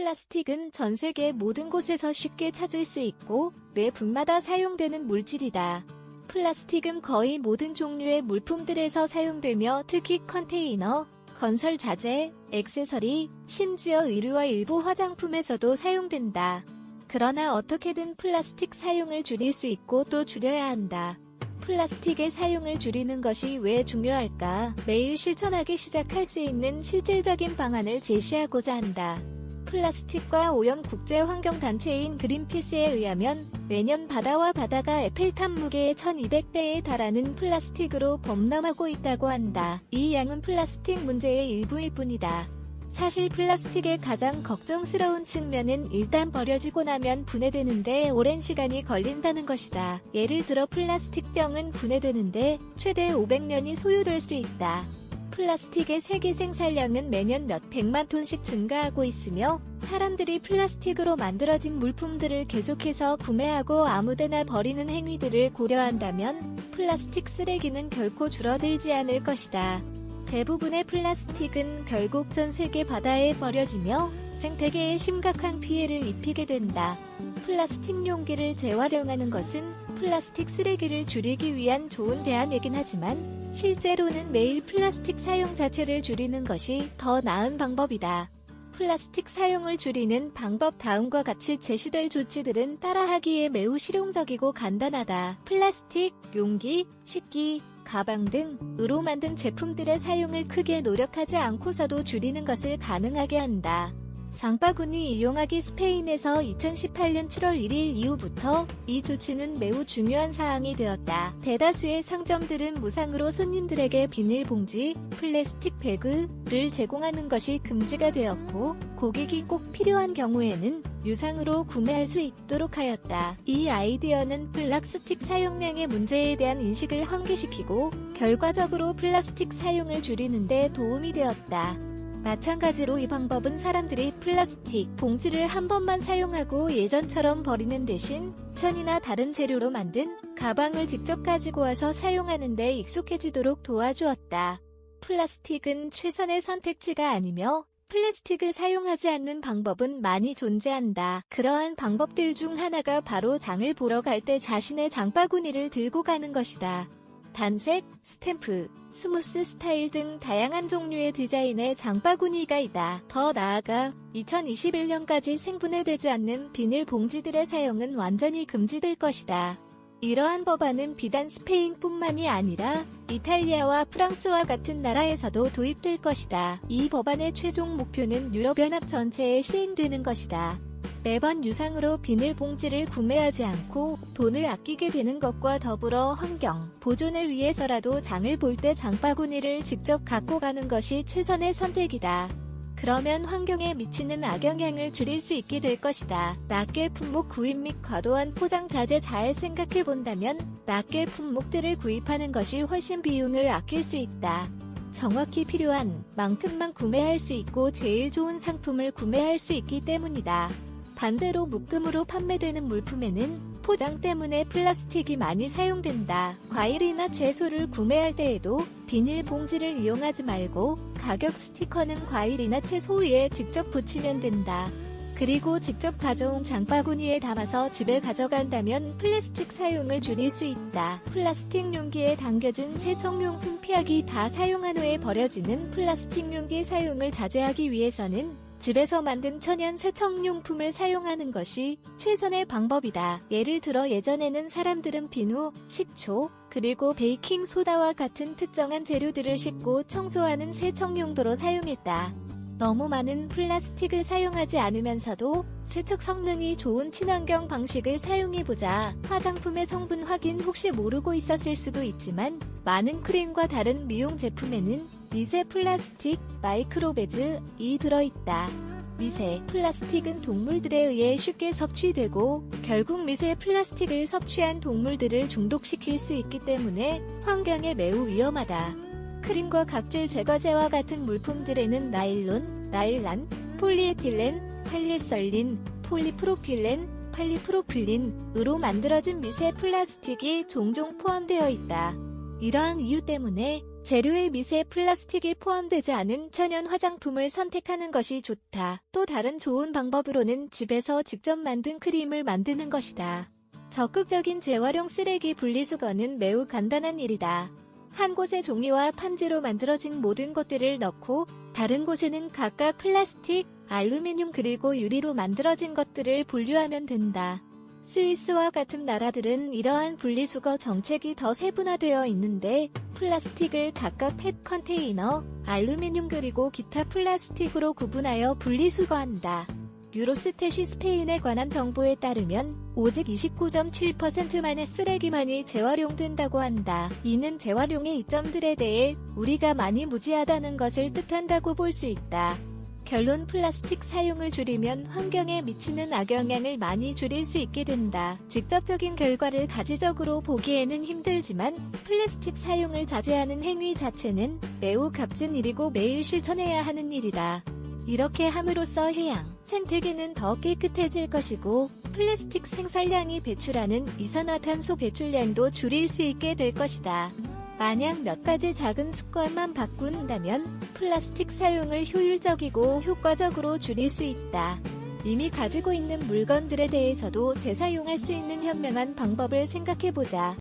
플라스틱은 전 세계 모든 곳에서 쉽게 찾을 수 있고 매 분마다 사용되는 물질이다. 플라스틱은 거의 모든 종류의 물품들에서 사용되며 특히 컨테이너, 건설 자재, 액세서리, 심지어 의류와 일부 화장품에서도 사용된다. 그러나 어떻게든 플라스틱 사용을 줄일 수 있고 또 줄여야 한다. 플라스틱의 사용을 줄이는 것이 왜 중요할까? 매일 실천하기 시작할 수 있는 실질적인 방안을 제시하고자 한다. 플라스틱과 오염 국제환경단체인 그린피스에 의하면 매년 바다와 바다가 에펠탑 무게의 1200배에 달하는 플라스틱으로 범람하고 있다고 한다. 이 양은 플라스틱 문제의 일부일 뿐이다. 사실 플라스틱의 가장 걱정스러운 측면은 일단 버려지고 나면 분해되는데 오랜 시간이 걸린다는 것이다. 예를 들어 플라스틱 병은 분해되는데 최대 500년이 소요될 수 있다. 플라스틱의 세계 생산량은 매년 몇 백만 톤씩 증가하고 있으며 사람들이 플라스틱으로 만들어진 물품들을 계속해서 구매하고 아무데나 버리는 행위들을 고려한다면 플라스틱 쓰레기는 결코 줄어들지 않을 것이다. 대부분의 플라스틱은 결국 전 세계 바다에 버려지며 생태계에 심각한 피해를 입히게 된다. 플라스틱 용기를 재활용하는 것은 플라스틱 쓰레기를 줄이기 위한 좋은 대안이긴 하지만 실제로는 매일 플라스틱 사용 자체를 줄이는 것이 더 나은 방법이다. 플라스틱 사용을 줄이는 방법 다음과 같이 제시될 조치들은 따라하기에 매우 실용적이고 간단하다. 플라스틱, 용기, 식기, 가방 등으로 만든 제품들의 사용을 크게 노력하지 않고서도 줄이는 것을 가능하게 한다. 장바구니 이용하기 스페인에서 2018년 7월 1일 이후부터 이 조치는 매우 중요한 사항이 되었다. 대다수의 상점들은 무상으로 손님들에게 비닐봉지, 플라스틱 배그를 제공하는 것이 금지가 되었고 고객이 꼭 필요한 경우에는 유상으로 구매할 수 있도록 하였다. 이 아이디어는 플라스틱 사용량의 문제에 대한 인식을 환기시키고 결과적으로 플라스틱 사용을 줄이는 데 도움이 되었다. 마찬가지로 이 방법은 사람들이 플라스틱 봉지를 한 번만 사용하고 예전처럼 버리는 대신 천이나 다른 재료로 만든 가방을 직접 가지고 와서 사용하는 데 익숙해지도록 도와주었다. 플라스틱은 최선의 선택지가 아니며 플라스틱을 사용하지 않는 방법은 많이 존재한다. 그러한 방법들 중 하나가 바로 장을 보러 갈 때 자신의 장바구니를 들고 가는 것이다. 단색, 스탬프, 스무스 스타일 등 다양한 종류의 디자인의 장바구니가 있다. 더 나아가 2021년까지 생분해되지 않는 비닐 봉지들의 사용은 완전히 금지될 것이다. 이러한 법안은 비단 스페인뿐만이 아니라 이탈리아와 프랑스와 같은 나라에서도 도입될 것이다. 이 법안의 최종 목표는 유럽연합 전체에 시행되는 것이다. 매번 유상으로 비닐봉지를 구매하지 않고 돈을 아끼게 되는 것과 더불어 환경 보존을 위해서라도 장을 볼 때 장바구니를 직접 갖고 가는 것이 최선의 선택이다. 그러면 환경에 미치는 악영향을 줄일 수 있게 될 것이다. 낱개 품목 구입 및 과도한 포장 자재 잘 생각해본다면 낱개 품목들을 구입하는 것이 훨씬 비용을 아낄 수 있다. 정확히 필요한 만큼만 구매할 수 있고 제일 좋은 상품을 구매할 수 있기 때문이다. 반대로 묶음으로 판매되는 물품에는 포장 때문에 플라스틱이 많이 사용된다. 과일이나 채소를 구매할 때에도 비닐봉지를 이용하지 말고 가격 스티커는 과일이나 채소 위에 직접 붙이면 된다. 그리고 직접 가져온 장바구니에 담아서 집에 가져간다면 플라스틱 사용을 줄일 수 있다. 플라스틱 용기에 담겨진 세척용품 피하기. 다 사용한 후에 버려지는 플라스틱 용기 사용을 자제하기 위해서는 집에서 만든 천연 세척용품을 사용하는 것이 최선의 방법이다. 예를 들어 예전에는 사람들은 비누, 식초, 그리고 베이킹소다와 같은 특정한 재료들을 씻고 청소하는 세척 용도로 사용했다. 너무 많은 플라스틱을 사용하지 않으면서도 세척 성능이 좋은 친환경 방식을 사용해보자. 화장품의 성분 확인 혹시 모르고 있었을 수도 있지만 많은 크림과 다른 미용 제품에는 미세 플라스틱, 마이크로베즈이 들어있다. 미세 플라스틱은 동물들에 의해 쉽게 섭취되고 결국 미세 플라스틱을 섭취한 동물들을 중독시킬 수 있기 때문에 환경에 매우 위험하다. 크림과 각질 제거제와 같은 물품들에는 나일론, 나일란, 폴리에틸렌, 팔리에설린, 폴리프로필렌, 팔리프로필린으로 만들어진 미세 플라스틱이 종종 포함되어 있다. 이러한 이유 때문에 재료에 미세 플라스틱이 포함되지 않은 천연 화장품을 선택하는 것이 좋다. 또 다른 좋은 방법으로는 집에서 직접 만든 크림을 만드는 것이다. 적극적인 재활용 쓰레기 분리수거는 매우 간단한 일이다. 한 곳에 종이와 판지로 만들어진 모든 것들을 넣고 다른 곳에는 각각 플라스틱, 알루미늄 그리고 유리로 만들어진 것들을 분류하면 된다. 스위스와 같은 나라들은 이러한 분리수거 정책이 더 세분화되어 있는데 플라스틱을 각각 펫 컨테이너, 알루미늄 그리고 기타 플라스틱으로 구분하여 분리수거한다. 유로스탯이 스페인에 관한 정보에 따르면 오직 29.7%만의 쓰레기만이 재활용된다고 한다. 이는 재활용의 이점들에 대해 우리가 많이 무지하다는 것을 뜻한다고 볼 수 있다. 결론 플라스틱 사용을 줄이면 환경에 미치는 악영향을 많이 줄일 수 있게 된다. 직접적인 결과를 가지적으로 보기에는 힘들지만 플라스틱 사용을 자제하는 행위 자체는 매우 값진 일이고 매일 실천해야 하는 일이다. 이렇게 함으로써 해양, 생태계는 더 깨끗해질 것이고 플라스틱 생산량이 배출하는 이산화탄소 배출량도 줄일 수 있게 될 것이다. 만약 몇 가지 작은 습관만 바꾼다면 플라스틱 사용을 효율적이고 효과적으로 줄일 수 있다. 이미 가지고 있는 물건들에 대해서도 재사용할 수 있는 현명한 방법을 생각해보자.